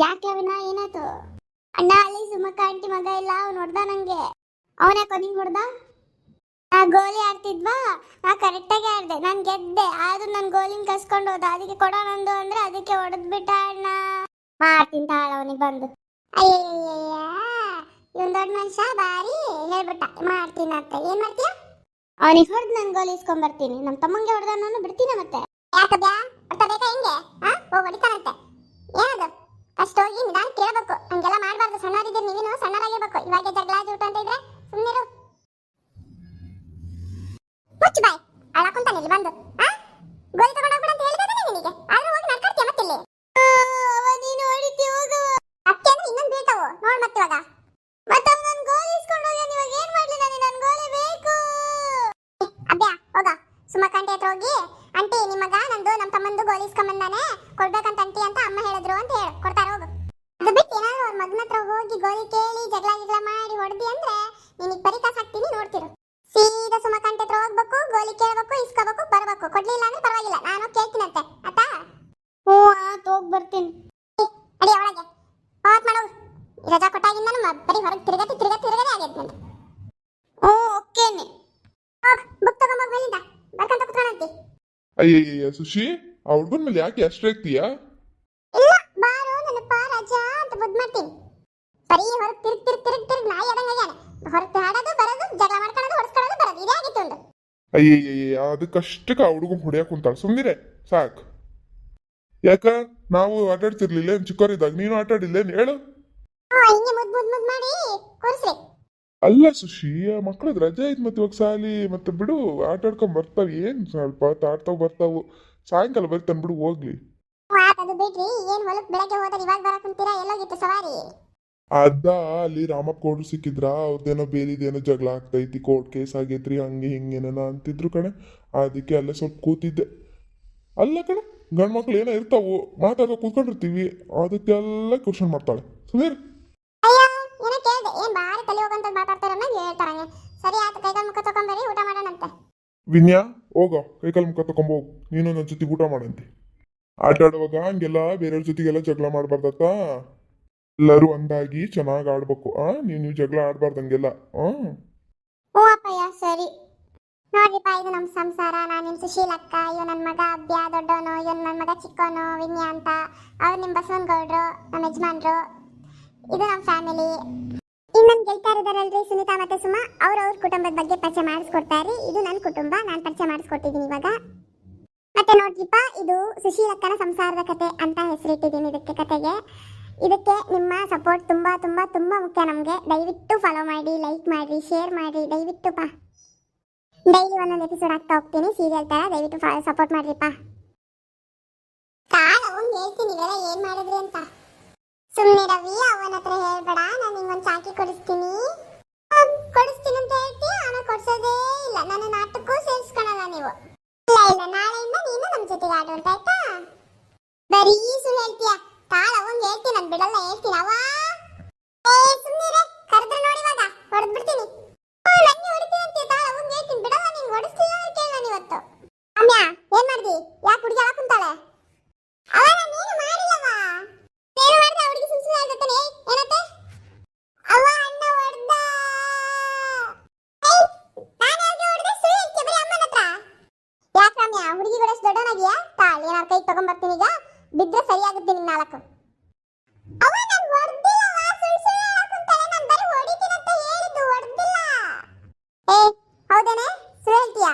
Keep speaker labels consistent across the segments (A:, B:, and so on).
A: ಯಾಕೆ ಅವನ ಏನಾಯ್ತು? ಅಣ್ಣ ಅಲ್ಲಿ ಸುಮಕ್ಕ ಆಂಟಿ ಮಗ ಇಲ್ಲ, ಅವ್ನು ಹೊಡ್ದ ನಂಗೆ. ಅವನ್ಯಾಕೋ ನಿಂಗೆ ಹೊಡ್ದ? ನಾ ಗೋಲಿ ಆಡ್ತಿದ್ವಾ, ನಾ ಕರೆಕ್ಟಾಗಿ ಆಡ್ದೆ, ನಾನು ಗೆದ್ದೆ. ಆದ್ರೂ ನನ್ನ ಗೋಲಿನ ಕಸ್ಕೊಂಡು ಹೋದ. ಅದಕ್ಕೆ ಕೊಡೋ ನಂದು ಅಂದ್ರೆ ಅದಕ್ಕೆ ಹೊಡೆದ್ಬಿಟ್ಟ ಅಣ್ಣ. ಮಾಡ್ತೀನಿ ತಾಳ ಅವನಿಗೆ ಬಂದು. ಅಯ್ಯಯ್ಯಯ್ಯ, ಇವನ್ ದೊಡ್ಡ ಮನುಷ್ಯ ಬಾರಿ ಹೇಳ್ಬಿಟ್ಟ ಮಾಡ್ತೀನಿ ಅಂತ. ಏನ್ ಮಾಡ್ತೀಯ? ಅವನಿಗೆ ಹೊಡೆದು ನಾನು ಗೋಲಿ ಇಸ್ಕೊಂಡ್ಬರ್ತೀನಿ. ನಮ್ಮ ತಮ್ಮಂಗೆ ಹೊಡೆದ ನಾನು ಬಿಡ್ತೀನಿ ಮತ್ತೆ. ಯಾಕಬ್ಯಾ ಹೊಡ್ತಾ ಬೇಕಾ ಹೆಂಗೆ? ಹೋಗಿ ಹೊಡಿತಾನಂತೆ. ಏನದು? ಅಷ್ಟು ಹೋಗಿ ನಿಧಾನ ಕೇಳಬೇಕು. ಹಂಗೆಲ್ಲ ಮಾಡಬಾರ್ದು. ಸಣ್ಣವರಿದ್ದೀರಿ, ನೀವೇನು ಸಣ್ಣರಾಗಿರ್ಬೇಕು. ಇವಾಗ ಜಗಳ ಜೂಟ ಅಂತ ಇದ್ರೆ ಸುಮ್ಮನಿರು. ಮುಚ್ಚು ಬಾಯ್, ಅಳಕೊಂತಾನೆ ಇಲ್ಲಿ ಬಂದು. ಗೋಲಿ ತಗೊಂಡು ಹೋಗ್ಬಿಡ ಅಂತ ಹೇಳಿದ್ರೆ ನಿನಗೆ. ಆದ್ರೂ ಹೋಗಿ ನಡ್ಕಾಡ್ತೀಯ ಮತ್ತಿಲ್ಲಿ. ನೀನು ಹೊಡಿತೀಯ ಹೋಗು. ಅಕ್ಕೆ ಅಂದ್ರೆ ಇನ್ನೊಂದು ಬೀಳ್ತಾವು ನೋಡ್ ಮತ್ತೆ ಇವಾಗ. ಮತ್ತೆ ನನ್ನ ಗೋಲಿ ಇಸ್ಕೊಂಡು ಹೋಗ್ಯಾನ. ಇವಾಗ ಏನ್ ಮಾಡ್ಲಿ ನಾನು? ನನ್ನ ಗೋಲಿ ಬೇಕು. ಅಬ್ಯಾ ಹೋಗ ಸುಮಕ್ಕಂಟಿ ಹತ್ರ ಹೋಗಿ, ಆಂಟಿ ನಿಮ್ಮಗ ನಂದು ನಮ್ಮ ತಮ್ಮಂದು ಗೋಲಿ ಇಸ್ಕೊಂಬಂದಾನೆ, ಕೊಡ್ಬೇಕಂತ ಆಂಟಿ ಅಂತ ಅಮ್ಮ ಹೇಳಿದ್ರು ಅಂತ ಹೇಳು. ಕೊಡ್ತಾರ ಹೋಗು. ಅದು ಬಿಟ್ಟು ಏನಾದ್ರು ಅವ್ರ ಮಗನ ಹತ್ರ ಹೋಗಿ ಗೋಲಿ ಕೇಳಿ ಜಗಳ ಮಾಡಿ ಹೊಡೆದಿ ಅಂದ್ರೆ ನಿನಗೆ ಪರಿಕಾಸ ಹಾಕ್ತೀನಿ, ನೋಡ್ತಿರು. ಸೀದಾ ಸುಮಕ್ಕಂಟಿ ಹತ್ರ ಹೋಗ್ಬೇಕು, ಗೋಲಿ ಕೇಳಬೇಕು, ಇಸ್ಕೋಬೇಕು, ಬರ್ಬೇಕು. ಕೊಡ್ಲಿಲ್ಲ ಅಂದ್ರೆ ಪರವಾಗಿಲ್ಲ, ನಾನು ಕೇಳ್ತೀನಂತೆ ಆತಾ. ಹ್ಞೂ ಆತು, ಹೋಗಿ ಬರ್ತೀನಿ. ಅಡಿ ಒಳಗೆ ಹೋತ್ ಮಾಡೋದು. ರಜಾ ಕೊಟ್ಟಾಗಿಂದ ಬರೀ ಹೊರಗೆ ತಿರುಗದೇ ಆಗೈತೆ ನಂದು. ಹ್ಞೂ ಓಕೆನೆ. ಬುಕ್ ತಗೊಂಬೋಗ್ ಮೇಲಿಂದ ಬರ್ಕಂತ ಕುತ್ಕೊಂಡಂತಿ.
B: ಅಯ್ಯಯ್ಯ ಸುಶಿ, ಆ ಹುಡ್ಗನ್ ಮೇಲೆ ಯಾಕೆ ಅಷ್ಟು ಇರ್ತೀಯಾ?
A: ಇಲ್ಲ ಬಾರೋ ನೆನಪ ರಜಾ ಅಂತ ಬುದ್ ಮಾಡ್ತೀನಿ. ಬರೀ ಹೊರಗೆ ತಿರುಗ್ ನಾಯಿ ಆದಂಗಾಗ್ಯಾನ. ಹೊರಗೆ ಆಡೋದು ಬರೋದು, ಜಗಳ ಮಾಡ್ಕೊಳ್ಳೋದು, ಹೊಡ್ಸ್ಕೊಳ್ಳೋದು, ಬರೋದು, ಇದೇ ಆಗಿತ್ತು ಒಂದು.
B: ಅಯ್ಯಯ್ಯ, ಅದಕ್ಕಷ್ಟಕ್ಕೆ ಆ ಹುಡುಗನ್ ಹೊಡ್ಯಾಕ್ ಕುಂತಾಳ. ಸುಮ್ನಿರೆ ಸಾಕು. ಯಾಕ ನಾವು ಆಟಾಡ್ತಿರ್ಲಿಲ್ಲ ಚಿಕ್ಕವರಿದ್ದಾಗ? ನೀನು ಆಟಾಡಿಲ್ಲೇನು ಹೇಳು?
A: ಹಿಂಗೆ ಮುದ್ ಮಾಡಿ ಕೂರಿಸ್ರಿ.
B: ಅಲ್ಲ ಸುಶಿ, ಮಕ್ಳದ್ ರಜೆ ಐತ್ ಮತ್ತೆ ಇವಾಗ ಸಾಲಿ ಮತ್ತೆ ಬಿಡು, ಆಟಾಡ್ಕೊಂಡ್ ಬರ್ತಾವ. ಏನ್ ಸ್ವಲ್ಪ ಆಡ್ತಾವ್ ಬರ್ತಾವು. ಸಾಯಂಕಾಲ ಬರ್ತಾನೆ ಬಿಡು, ಹೋಗ್ಲಿ.
A: ಅದು ಬಿಡ್ರಿ, ಏನ್ ಹೊಲಕ್ ಬೆಳಗ್ಗೆ ಹೋದ್ರೆ ಇವಾಗ ಬರಕ್ ಕುಂತೀರಾ? ಎಲ್ಲೋಗಿತ್ತು ಸವಾರಿ?
B: ಅದ ಅಲ್ಲಿ ರಾಮಪ್ಪ ಗೌಡ್ರು ಸಿಕ್ಕಿದ್ರ, ಅವ್ರದ್ದೇನೋ ಬೇಲಿದೇನೋ ಜಗಳ ಆಗ್ತೈತಿ, ಕೋರ್ಟ್ ಕೇಸ್ ಆಗೈತ್ರಿ, ಹಂಗೆ ಹಿಂಗೇನ ಅಂತಿದ್ರು ಕಣೆ. ಅದಕ್ಕೆ ಅಲ್ಲೇ ಸ್ವಲ್ಪ ಕೂತಿದ್ದೆ. ಅಲ್ಲ ಕಣೆ, ಗಂಡ್ ಮಕ್ಳು ಏನೋ ಇರ್ತಾವು, ಮಾತಾಡೋ ಕೂತ್ಕೊಂಡಿರ್ತೀವಿ, ಅದಕ್ಕೆಲ್ಲ ಕ್ವಶನ್ ಮಾಡ್ತಾಳೆ. ಸುಧೀರ್
A: ಏನೋ ಕೇಳ್ದೆ, ಏನ್ ಬಾರಿ ತಲೆ ಹೋಗಂತ ಮಾತಾಡ್ತಾರ ಹೇಳ್ತಾರಂಗೆ. ಸರಿ ಆಯ್ತು, ಕೈಕಾಲು ಮುಖ ತಗೊಂಬರಿ, ಊಟ ಮಾಡೋಣಂತೆ.
B: ವಿನ್ಯಾ ಹೋಗ, ಕೈಕಾಲು ಮುಖ ತಗೊಂಬೋಗು. ನೀನು ನನ್ನ ಜೊತೆ ಊಟ ಮಾಡಂತೆ. ಆಟ ಆಡುವಾಗ ಹಂಗೆಲ್ಲ ಬೇರೆಯವ್ರ ಜೊತೆಗೆಲ್ಲ ಜಗಳ ಮಾಡ್ಬಾರ್ದತ್ತ. ಎಲ್ಲರೂ ಒಂದಾಗಿ ಚೆನ್ನಾಗಿ ಆಡ್ಬೇಕು. ನೀವು ಜಗಳ ಆಡ್ಬಾರ್ದಂಗೆಲ್ಲ.
A: ಹ್ಞೂ ಅಪ್ಪಯ್ಯ ಸರಿ. ನೋಡ್ರಿಪ್ಪ, ಇದು ನಮ್ಮ ಸಂಸಾರ. ನಾನು ನಿಮ್ಮ ಸುಶೀಲಕ್ಕ, ಇವ್ ನನ್ನ ಮಗ ಅಬ್ಬ್ಯಾ ದೊಡ್ಡವನು, ಇವನ್ ನನ್ನ ಮಗ ಚಿಕ್ಕವನು ವಿನ್ಯಾ ಅಂತ. ಅವ್ರು ನಿಮ್ಮ ಬಸವನಗೌಡ್ರು, ನಮ್ಮ ಯಜಮಾನ್ರು. ಇದು ನಮ್ಮ ಫ್ಯಾಮಿಲಿ. ಇನ್ನೊಂದು ಗೆಳತಿಯರಿದಾರಲ್ರಿ ಸುನೀತಾ ಮತ್ತೆ ಸುಮಾ, ಅವ್ರ ಕುಟುಂಬದ ಬಗ್ಗೆ ಪರಿಚಯ ಮಾಡಿಸ್ಕೊಡ್ತಾರೆ. ಇದು ನನ್ನ ಕುಟುಂಬ, ನಾನು ಪರಿಚಯ ಮಾಡಿಸ್ಕೊಟ್ಟಿದ್ದೀನಿ ಇವಾಗ. ಮತ್ತೆ ನೋಡ್ರಿಪ್ಪ, ಇದು ಸುಶೀಲಕ್ಕನ ಸಂಸಾರದ ಕತೆ ಅಂತ ಹೆಸರಿಟ್ಟಿದ್ದೀನಿ ಇದಕ್ಕೆ, ಕತೆಗೆ. ಇದಕ್ಕೆ ನಿಮ್ಮ ಸಪೋರ್ಟ್ ತುಂಬಾ ತುಂಬಾ ತುಂಬಾ ಮುಖ್ಯ ನಮಗೆ. ದಯವಿಟ್ಟು ಫಾಲೋ ಮಾಡಿ, ಲೈಕ್ ಮಾಡಿ, ಶೇರ್ ಮಾಡಿ ದಯವಿಟ್ಟು ಪಾ. ಡೈಲಿ ಒಂದೊಂದು ಎಪಿಸೋಡ್ ಆಗ್ತಾ ಹೋಗ್ತೀನಿ ಸೀರಿಯಲ್ ತರ. ದಯವಿಟ್ಟು ಸಪೋರ್ಟ್ ಮಾಡ್ರಿಪ್ಪ. ಕಾಲ ಅವ್ನು ಹೇಳ್ತೀನಿ ಇವೆಲ್ಲ ಏನ್ ಮಾಡಿದ್ರಿ ಅಂತ. ಸುಮ್ಮನೆ ರವಿ, ಅವನ ಹತ್ರ ಹೇಳ್ಬೇಡ, ನಾನು ನಿಂಗೊಂದು ಚಾಕಿ ಕೊಡಿಸ್ತೀನಿ ಅಂತ ಹೇಳ್ತೀಯ. ಅವನ ಕೊಡ್ಸೋದೇ ಇಲ್ಲ. ನನ್ನ ನಾಟಕಕ್ಕೂ ಸೇರಿಸ್ಕೊಳಲ್ಲ ನೀವು. ಇಲ್ಲ ನಾಳೆಯಿಂದ ನೀನು ನಮ್ಮ ಜೊತೆಗೆ ಆಡು ಅಂತ ಆಯ್ತಾ? ಬರೀ ಸುಳ್ಳು ಹೇಳ್ತೀಯ. ಕಾಲ ಅವ್ನು ಹೇಳ್ತೀನಿ, ನಾನು ಬಿಡಲ್ಲ, ಹೇಳ್ತೀನಿ. ಸುಮ್ಮನೆ ಕರೆದ್ರೆ ನೋಡಿ, ಇವಾಗ ಹೊಡೆದ್ಬಿಡ್ತೀನಿ. ನಂಗೆ ಹೊಡಿತೀನಿ ಅಂತೀಯ. ತಾಳ ಅವ್ನು ಹೇಳ್ತೀನಿ, ಬಿಡಲ್ಲ. ನೀನು ಹೊಡಿಸ್ಲಿಲ್ಲ ಅಂದ್ರೆ ಕೇಳ ನಾನು ಇವತ್ತು. ಅಮ್ಯಾ ಏನ್ ಮಾಡ್ದಿ? ಯಾಕೆ ಹುಡುಗಿ ಅಳ ಕುಂತಾಳೆ? ಅವನ ನೀನು ಮಾಡಿಲ್ಲವಾ? ಏನು ಮಾಡ್ದೆ? ಹುಡುಗಿ ಸುಳ್ಳು ಹೇಳ್ತಾನೆ. ಏನತ್ತೆ? ಅವ ಅಣ್ಣ ಹೊಡೆದ. ನಾನು ಯಾಕೆ ಹೊಡೆದೆ? ಸುಳ್ಳು ಹೇಳ್ತೀಯ ಬರೀ ಅಮ್ಮನ ಹತ್ರ. ಯಾಕೆ ರಮ್ಯಾ, ಹುಡುಗಿ ಕೂಡ ದೊಡ್ಡವನಾಗಿಯಾ? ತಾಳ ಏನಾರು ಕೈ ತಗೊಂಡ್ಬರ್ತೀನಿ ಈಗ, ಬಿದ್ರೆ ಸರಿಯಾಗುತ್ತೆ ನಿನ್ನ ನಾಲ್ಕು. ಅವ ನಾನು ಹೊಡೆದಿಲ್ಲ, ಸುಳ್ಳು ಹೇಳಕುಂತಾಳೆ. ನಾನು ಬರೀ ಹೊಡಿತೀನಿ ಅಂತ ಹೇಳಿದ್ದು, ಹೊಡೆದಿಲ್ಲ. ಹೌದೇನೆ? ಸುಳ್ಳು ಹೇಳ್ತೀಯಾ?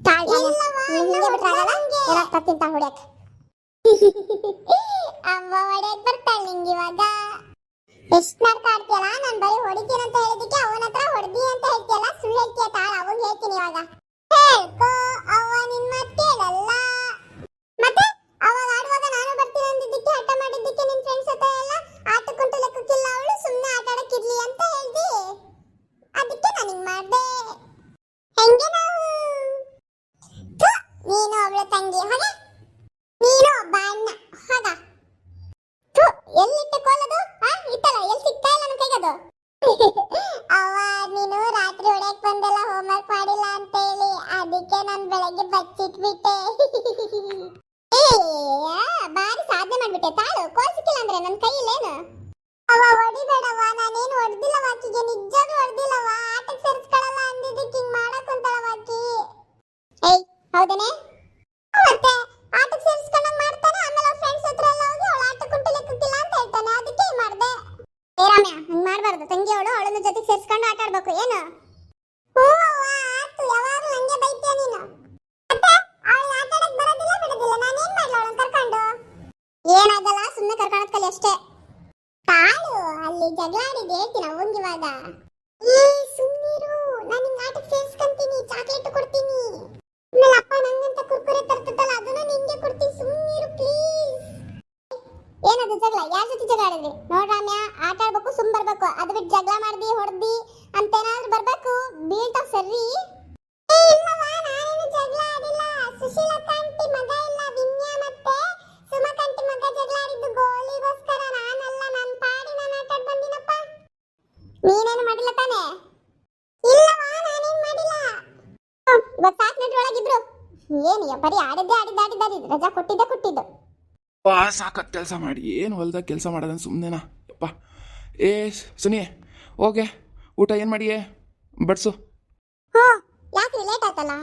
A: ತಾಳ ನಿಂಗೆ ಬಿಟ್ರಾಗಲ್ಲ, ಏನಾರು ತರ್ತೀನಿ ತಾಳ ಹೊಡ್ಯಕ್ಕೆ. ಅಮ್ಮ ಹೊಡ್ಯಕ್ಕೆ ಬರ್ತಾಳೆ ನಿಂಗೆ ಇವಾಗ. ಎಷ್ಟು ನಾಟಕ ಆಡ್ತೀಯಲ್ಲ? ನಾನು ಬರೀ ಹೊಡಿತೀನಿ ಅಂತ ಹೇಳಿದಕ್ಕೆ ಅವನ ಹತ್ರ ಹೊಡೆದಿ ಅಂತ ಹೇಳ್ತೀಯಲ್ಲ, ಸುಳ್ಳು ಹೇಳ್ತೀಯ. ತಾಳ ಅವಂಗೆ ಹೇಳ್ತೀನಿ ಇವಾಗ. ಹೇಳ್ಕೋ, ಅವ ನಿನ್ ಮಾತು ಕೇಳಲ್ಲ. ಮತ್ತೆ ಅವಾಗ ಆಡುವಾಗ ನಾನು ಬರ್ತೀನಿ ಅಂದಿದ್ದಕ್ಕೆ, ಹಠ ಮಾಡಿದ್ದಕ್ಕೆ ನಿನ್ ಫ್ರೆಂಡ್ಸ್ ಹತ್ರ ಎಲ್ಲ ಆಟಕ್ಕಂಟು ಲೆಕ್ಕಕ್ಕಿಲ್ಲ ಅವಳು, ಸುಮ್ಮನೆ ಆಟ ಆಡಕ್ಕಿರ್ಲಿ ಅಂತ ಹೇಳ್ದಿ. ಅದಕ್ಕೆ ನಾನು ಹಿಂಗ್ ಮಾಡ್ದೆ. ಹೆಂಗೆ ನಾವು? ನೀನು ಅವಳ ತಂಗಿ ಹೋಗ, ನೀನು ಒಬ್ಬ ಅಣ್ಣ ಹೋಗ. ಎಲ್ಲಿಟ್ಟು ಕೋಲದು? ಇತ್ತಲ್ಲ, ಎಲ್ಲಿ ಸಿಗ್ತಾ ಇಲ್ಲ ನನ್ನ ಕೈಗದು. ಅವ ನೀನು ರಾತ್ರಿ ಹೊಡ್ಯಕ್ ಬಂದೆಲ್ಲ ಹೋಮ್ವರ್ಕ್ ಮಾಡಿಲ್ಲ ಅಂತ ಹೇಳಿ, ಅದಕ್ಕೆ ನಾನು ಬೆಳಗ್ಗೆ ಬಚ್ಚಿಟ್ಬಿಟ್ಟೆ. ಬಾರಿ ಸಾಧನೆ ಮಾಡ್ಬಿಟ್ಟೆ. ತಾಳು ಕೋಲ್ ಸಿಕ್ಕಿಲ್ಲ ಅಂದ್ರೆ ನನ್ನ ಕೈಯಲ್ಲೇನು ಅವ ಹೊಡಿಬೇಡವ ನಾನೇನು ಹೊಡೆದಿಲ್ಲವ ಆಕಿಗೆ ನಿಜವಾಗ್ಲೂ ಹೊಡೆದಿಲ್ಲವ ಆಟಕ್ಕೆ ಸೇರಿಸ್ಕೊಳ್ಳಲ್ಲ ಅಂದಿದ್ದಕ್ಕೆ ಹಿಂಗ್ ಮಾಡಕ್ ಕುಂತಾಳವ ಆಕಿ ಏಯ್ ಹೌದೇನೆ ಮತ್ತೆ ಆಟಕ್ಕೆ ಸೇರಿಸ್ಕೊಂಡಂಗ್ ಮಾಡ್ತಾನೆ ಆಮೇಲೆ ಅವ್ರ ಫ್ರೆಂಡ್ಸ್ ಹತ್ರ ಎಲ್ಲ ಹೋಗಿ ಅವಳ ಆಟಕ್ಕೆ ಕುಂಟು ಲೆಕ್ಕಕ್ಕಿಲ್ಲ ಅಂತ ಹೇಳ್ತಾನೆ ಅದಕ್ಕೆ ಹಿಂಗ್ ಮಾಡ್ದೆ ಏ ರಾಮ್ಯ ಹಂಗ್ ಮಾಡ್ಬಾರ್ದು ತಂಗಿ ಅವಳು ಅವಳನ್ನ ಜೊತೆಗೆ ಸೇರಿಸ್ಕೊಂಡು ಆಟ ಆಡ್ಬೇಕು ಏನು ಹ್ಞೂ ಅವ್ವ ಆತು ಯಾವಾಗ್ಲೂ ನಂಗೆ ಬೈತೀಯ ನೀನು ಮತ್ತೆ ಅವಳು ಆಟ ಆಡಕ್ ಬರೋದಿಲ್ಲ ಬಿಡೋದಿಲ್ಲ ನಾನೇನ್ ಮಾಡ್ಲ ಅವಳನ್ನ ಕರ್ಕೊಂಡು ಏನಾಗಲ್ಲ ಸುಮ್ಮನೆ ಕರ್ಕೊಳ್ಳೋದ್ ಕಲಿ ಅಷ್ಟೇ ತಾಳು ಅಲ್ಲಿ ಜಗಳ ಆಡಿದ್ದು ಹೇಳ್ತೀನಿ ಅವಂಗ ಇವಾಗ ಏ ಸುಮ್ಮನಿರು ನಾನು ನಿಂಗೆ ಆಟಕ್ಕೆ ಸೇರಿಸ್ಕೊಂತೀನಿ ಚಾಕ್ಲೇಟ್ ಕೊಡ್ತೀನಿ ಆಮೇಲೆ ಅಪ್ಪ ನಂಗಂತ ಕುರ್ಕುರೆ ತರ್ತದಲ್ಲ ಅದನ್ನ ನಿಂಗೆ ಕೊಡ್ತೀನಿ ಸುಮ್ಮನಿರು ಪ್ಲೀಸ್ ಏನದು ಜಗಳ ಯಾರ ಜೊತೆ ಜಗಳ ಆಡಿದ್ರಿ ನೋಡ್ ರಾಮ್ಯ ಆಟ ಆಡ್ಬೇಕು ಸುಮ್ ಬರ್ಬೇಕು ಅದು ಬಿಟ್ಟು ಜಗಳ ಮಾಡ್ದಿ ಹೊಡ್ದಿ ಅಂತೇನಾದ್ರೂ ಬರ್ಬೇಕು ಬೀಳ್ತಾವ್ ಸರಿ ಇಲ್ಲವಾ ನಾನೇನು ಜಗಳ ಆಡಿಲ್ಲ ಸುಶೀಲಕ್ಕ ಆಂಟಿ ಮಗ ಇಲ್ಲ ವಿನ್ಯಾ ಮತ್ತೆ ಸುಮಕಂಟಿ ಮಗ ಜಗಳ ಆಡಿದ್ದು ಗೋಲಿಗೋಸ್ಕರ ನಾನಲ್ಲ ನನ್ನ ಪಾಡಿ ನಾನು ಆಟ ಆಡ್ ಬಂದಿನಪ್ಪ ನೀನೇನು ಮಾಡಿಲ್ಲ ತಾನೆ ಇಲ್ಲವಾ ನಾನೇನು ಮಾಡಿಲ್ಲ ಇವಾಗ ಸಾಕ್ ನಡ್ರಿ ಒಳಗಿಬ್ರು ಏನು ಬರೀ ಆಡಿದ್ದೆ ರಜಾ ಕೊಟ್ಟಿದ್ದು
C: ವಾ ಸಾಕತ್ ಕೆಲಸ ಮಾಡಿ ಏನು ಹೊಲ್ದಾಗ ಕೆಲಸ ಮಾಡೋದನ್ನ ಸುಮ್ಮನೆನಾ ಯಪ್ಪ ಏ ಸುನಿ ಓಕೆ ಊಟ ಏನು ಮಾಡಿಯೇ ಬಡ್ಸು
A: ಹ್ಞೂ ಯಾಕ್ರಿ ಲೇಟ್ ಆಯ್ತಲ್ಲ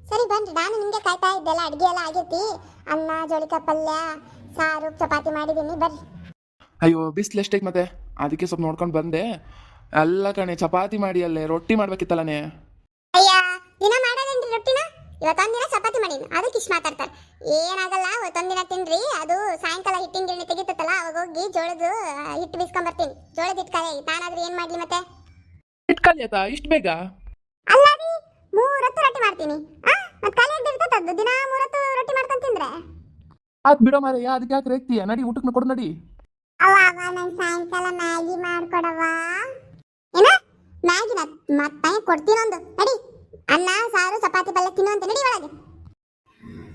A: ಸರಿ ಬನ್ರಿ ನಾನು ನಿಮಗೆ ಕಾಯ್ತಾ ಇದ್ದೆಲ್ಲ ಅಡುಗೆ ಎಲ್ಲ ಆಗೈತಿ ಅನ್ನ ಜೋಳಿಕಾಯಿ ಪಲ್ಯ ಸಾರು ಚಪಾತಿ ಮಾಡಿದ್ದೀನಿ ಬರ್ರಿ
C: ಅಯ್ಯೋ ಬಿಸಿಲು ಎಷ್ಟೈತೆ ಮತ್ತೆ ಅದಕ್ಕೆ ಸ್ವಲ್ಪ ನೋಡ್ಕೊಂಡು ಬಂದೆ ಎಲ್ಲ ಕಣೆ ಚಪಾತಿ ಮಾಡಿ ಅಲ್ಲೇ ರೊಟ್ಟಿ ಮಾಡ್ಬೇಕಿತ್ತಲ್ಲನೇ
A: ಅಯ್ಯ ದಿನ ಮಾಡೋದೇನ್ರಿ ರೊಟ್ಟಿನ ಇವತ್ತೊಂದಿನ ಚಪಾತಿ ಮಾಡೀನಿ ಅದಕ್ಕೆ ಇಷ್ಟು ಮಾತಾಡ್ತಾರೆ ಏನಾಗಲ್ಲ ಇವತ್ತೊಂದಿನ ತಿನ್ರಿ ಅದು ಸಾಯಂಕಾಲ ಹಿಟ್ಟಿನ ಗಿರಣಿ ತೆಗಿತತ್ತಲ್ಲ ಅವಾಗ ಹೋಗಿ ಜೋಳದ ಹಿಟ್ಟು ಬೀಸ್ಕೊಂಬರ್ತೀನಿ ಜೋಳದ ಹಿಟ್ಟು ಕಾಯಿ ನಾನಾದ್ರೂ ಏನು ಮಾಡಲಿ ಮತ್ತೆ
C: ಇಟ್ಕಲ್ಲಿ ಆಯ್ತಾ ಇಷ್ಟು ಬೇಗ
A: ಅಲ್ಲ ರೀ 3 ಹೊತ್ತು ರೊಟ್ಟಿ ಮಾಡ್ತೀನಿ ಮತ್ತೆ ಖಾಲಿ ಇರ್ತದದ್ದು ದಿನ 3 ಹೊತ್ತು ರೊಟ್ಟಿ ಮಾಡ್ಕೊಂಡು ತಿಂದ್ರೆ
C: ಅದು ಬಿಡೋ ಮಾರಯ್ಯ ಅದಕ್ಕೆ ಯಾಕೆ ರೇಗ್ತೀಯ ನಡಿ ಊಟಕ್ಕೆ ಕೊಡು ನಡಿ
A: ಅವ ನಂಗೆ ಸಾಯಂಕಾಲ ಮ್ಯಾಗಿ ಮಾಡ್ಕೊಡವ ಏನ ಮ್ಯಾಗಿನ ಮತ್ತೆ ಕೊಡ್ತೀನೊಂದು ನಡಿ ಅನ್ನ ಸಾರು ಚಪಾತಿ ಪಲ್ಯ ತಿನ್ನು ಅಂತ ನಡಿ ಒಳಗೆ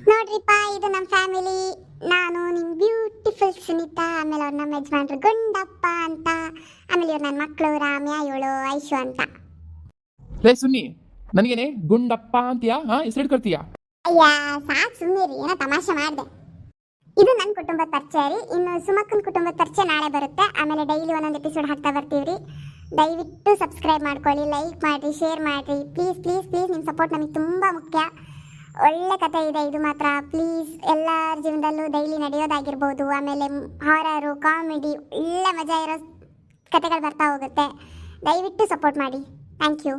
A: ನೋಡ್ರಿಪ್ಪ ಇದು ನಮ್ಮ ಫ್ಯಾಮಿಲಿ ನಾನು ನಿಮ್ಮ ಬ್ಯೂಟಿಫುಲ್ ಸುನೀತಾ ಆಮೇಲೆ ಅವ್ರು ನಮ್ಮ ಯಜಮಾನ್ರು ಗುಂಡಪ್ಪ ಅಂತ ಆಮೇಲೆ ಇವ್ರು ನನ್ನ ಮಕ್ಕಳು ರಾಮ್ಯ ಇವಳು ಐಶು ಅಂತ
C: ಲೇ ಸುನ್ನಿ ನನಗೇನೆ ಗುಂಡಪ್ಪ ಅಂತೀಯಾ ಹೆಸರು ಇಟ್ಕೊಳ್ತೀಯಾ
A: ಅಯ್ಯ ಸಾಕು ಸುಮ್ಮನಿರಿ ಏನೋ ತಮಾಷೆ ಮಾಡಿದೆ ಇದು ನನ್ನ ಕುಟುಂಬದ ಪರಿಚಯ ರೀ ಇನ್ನು ಸುಮಕ್ಕನ ಕುಟುಂಬದ ಪರಿಚಯ ನಾಳೆ ಬರುತ್ತೆ ಆಮೇಲೆ ಡೈಲಿ ಒಂದೊಂದು ಎಪಿಸೋಡ್ ಹಾಕ್ತಾ ಬರ್ತೀವಿ ರೀ ದಯವಿಟ್ಟು ಸಬ್ಸ್ಕ್ರೈಬ್ ಮಾಡ್ಕೊಳ್ಳಿ ಲೈಕ್ ಮಾಡಿರಿ ಶೇರ್ ಮಾಡಿರಿ ಪ್ಲೀಸ್ ಪ್ಲೀಸ್ ಪ್ಲೀಸ್ ನಿಮ್ಮ ಸಪೋರ್ಟ್ ನಮಗೆ ತುಂಬ ಮುಖ್ಯ ಒಳ್ಳೆ ಕತೆ ಇದೆ ಇದು ಮಾತ್ರ ಪ್ಲೀಸ್ ಎಲ್ಲರ ಜೀವನದಲ್ಲೂ ಡೈಲಿ ನಡೆಯೋದಾಗಿರ್ಬೋದು ಆಮೇಲೆ ಹಾರರು ಕಾಮಿಡಿ ಒಳ್ಳೆ ಮಜಾ ಇರೋ ಕತೆಗಳು ಬರ್ತಾ ಹೋಗುತ್ತೆ ದಯವಿಟ್ಟು ಸಪೋರ್ಟ್ ಮಾಡಿ ಥ್ಯಾಂಕ್ ಯು